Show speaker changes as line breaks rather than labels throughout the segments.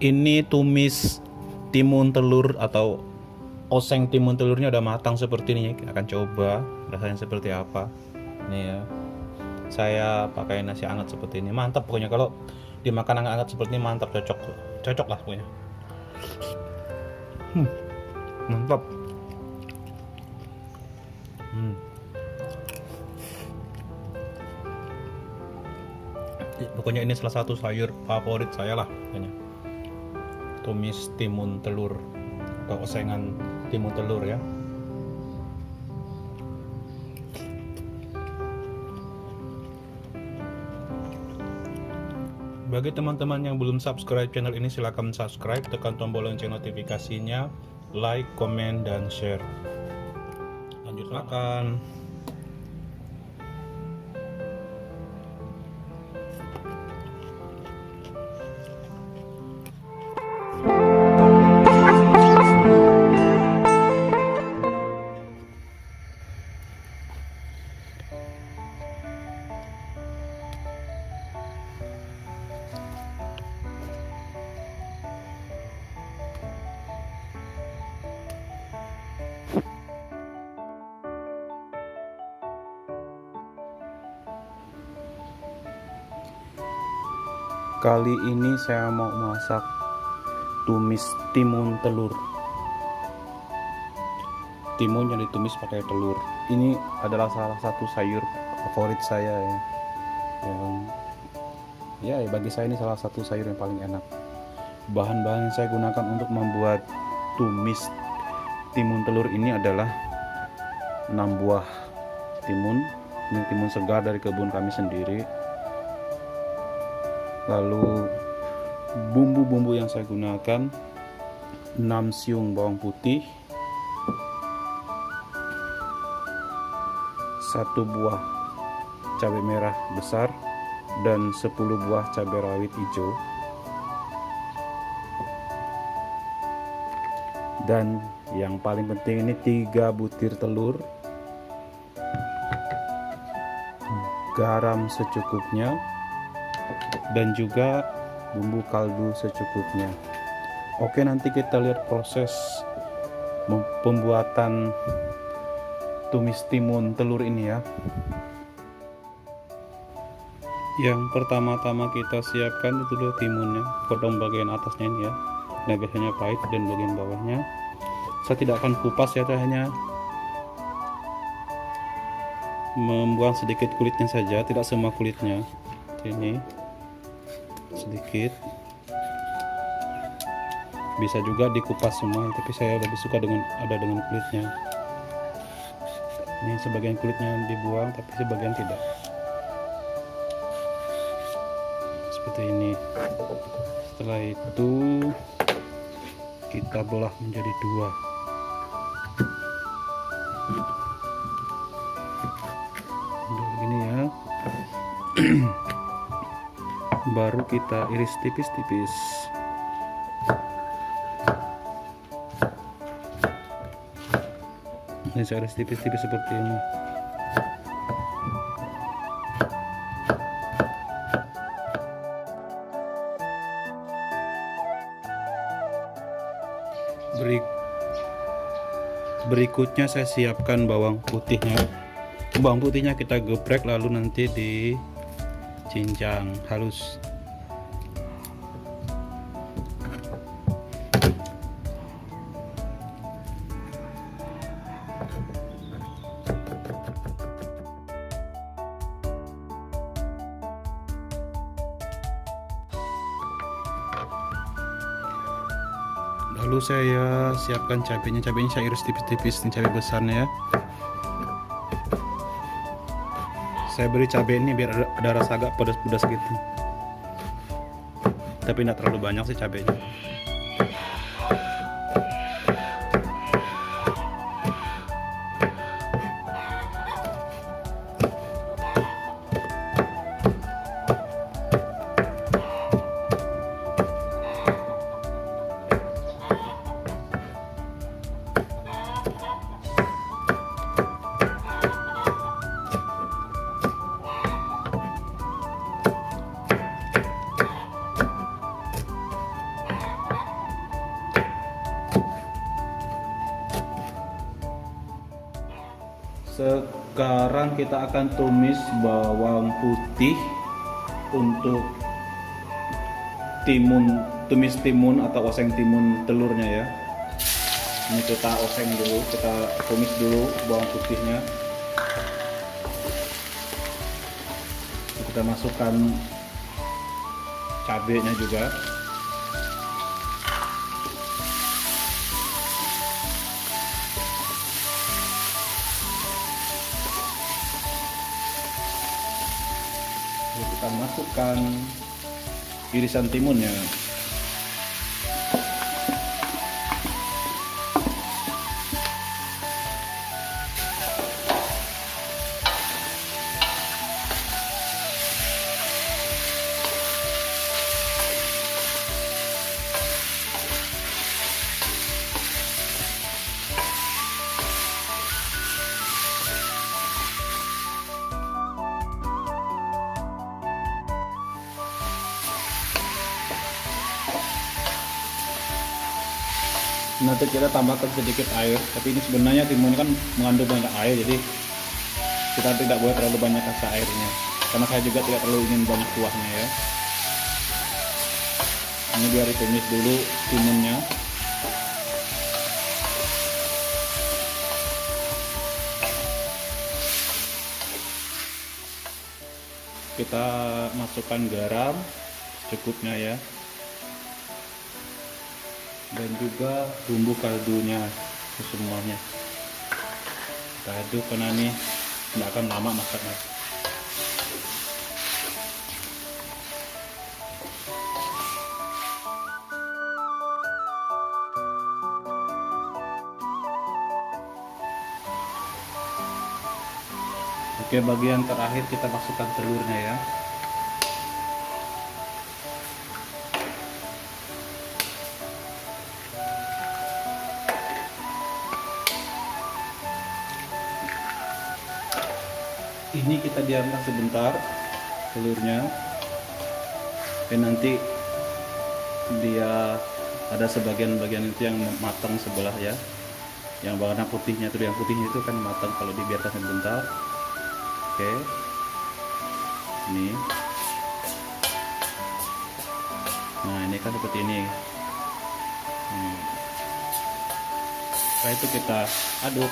Ini tumis timun telur atau oseng timun telurnya udah matang seperti ini. Kita akan coba rasanya seperti apa. Nih ya. Saya pakai nasi hangat seperti ini. Mantap pokoknya, kalau dimakan hangat-hangat seperti ini mantap, cocok. Cocok lah pokoknya. Mantap. Pokoknya ini salah satu sayur favorit saya lah pokoknya. Tumis timun telur atau osengan timun telur ya. Bagi teman-teman yang belum subscribe channel ini, silahkan subscribe, tekan tombol lonceng notifikasinya, like, komen, dan share. Lanjut makan. Kali ini saya mau masak tumis timun telur. Timun yang ditumis pakai telur. Ini adalah salah satu sayur favorit saya ya. Yang bagi saya ini salah satu sayur yang paling enak. Bahan-bahan yang saya gunakan untuk membuat tumis timun telur ini adalah 6 buah timun. Ini timun segar dari kebun kami sendiri. Lalu bumbu-bumbu yang saya gunakan 6 siung bawang putih, 1 buah cabai merah besar, dan 10 buah cabai rawit hijau, dan yang paling penting ini 3 butir telur, garam secukupnya, dan juga bumbu kaldu secukupnya. Oke, nanti kita lihat proses pembuatan tumis timun telur ini ya. Yang pertama-tama kita siapkan itu dulu timunnya, potong bagian atasnya ini ya. Nah, biasanya pahit, dan bagian bawahnya saya tidak akan kupas ya, saya hanya membuang sedikit kulitnya saja, tidak semua kulitnya. Ini sedikit, bisa juga dikupas semua, tapi saya lebih suka dengan kulitnya. Ini sebagian kulitnya dibuang, tapi sebagian tidak, seperti ini. Setelah itu kita belah menjadi 2. Begini ya. Baru kita iris tipis-tipis. Ini saya iris tipis-tipis seperti ini. Berikutnya saya siapkan bawang putihnya. Bawang putihnya kita geprek, lalu nanti dicincang halus. Lalu saya siapkan cabenya. Cabenya saya iris tipis-tipis, ini cabai besarnya ya. Saya beri cabai ini biar ada rasa agak pedas-pedas gitu, tapi tidak terlalu banyak sih cabenya. Sekarang kita akan tumis bawang putih untuk tumis timun atau oseng timun telurnya ya. Ini kita oseng dulu, kita tumis dulu bawang putihnya. Kita masukkan cabenya juga. Kita masukkan irisan timunnya. Nanti kita tambahkan sedikit air, tapi ini sebenarnya timun kan mengandung banyak air, jadi kita tidak boleh terlalu banyak kasih airnya, karena saya juga tidak terlalu ingin banyak kuahnya ya. Ini biar ditumis dulu timunnya. Kita masukkan garam cukupnya ya, dan juga bumbu kaldunya semuanya. Kita aduk karena ini tidak akan lama masaknya. Oke, bagian terakhir kita masukkan telurnya ya. Ini kita diamkan sebentar telurnya, dan nanti dia ada sebagian-bagian itu yang matang sebelah ya, yang warna putihnya itu kan matang kalau dibiarkan sebentar. Oke, ini nah ini kan seperti ini. Setelah itu kita aduk.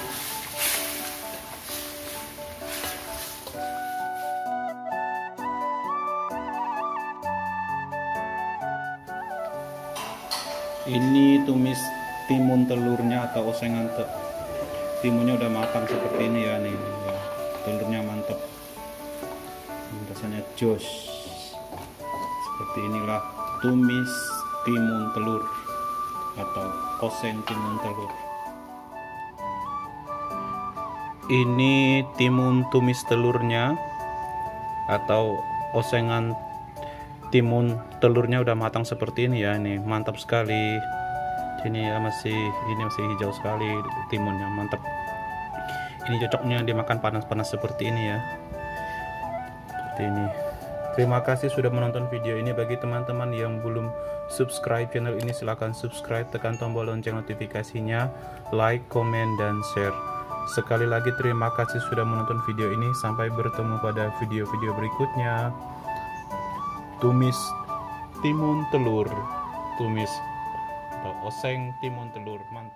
Ini tumis timun telurnya atau osengan timunnya udah matang seperti ini ya nih ya. Telurnya mantap, rasanya jos. Seperti inilah tumis timun telur atau oseng timun telur. Ini timun tumis telurnya atau osengan timun telurnya udah matang seperti ini ya, ini mantap sekali. Ini ya masih hijau sekali timunnya, mantap. Ini cocoknya dimakan panas-panas seperti ini ya. Seperti ini. Terima kasih sudah menonton video ini. Bagi teman-teman yang belum subscribe channel ini, silahkan subscribe, tekan tombol lonceng notifikasinya, like, komen, dan share. Sekali lagi terima kasih sudah menonton video ini. Sampai bertemu pada video-video berikutnya. Tumis timun telur, tumis atau oseng timun telur, mantap.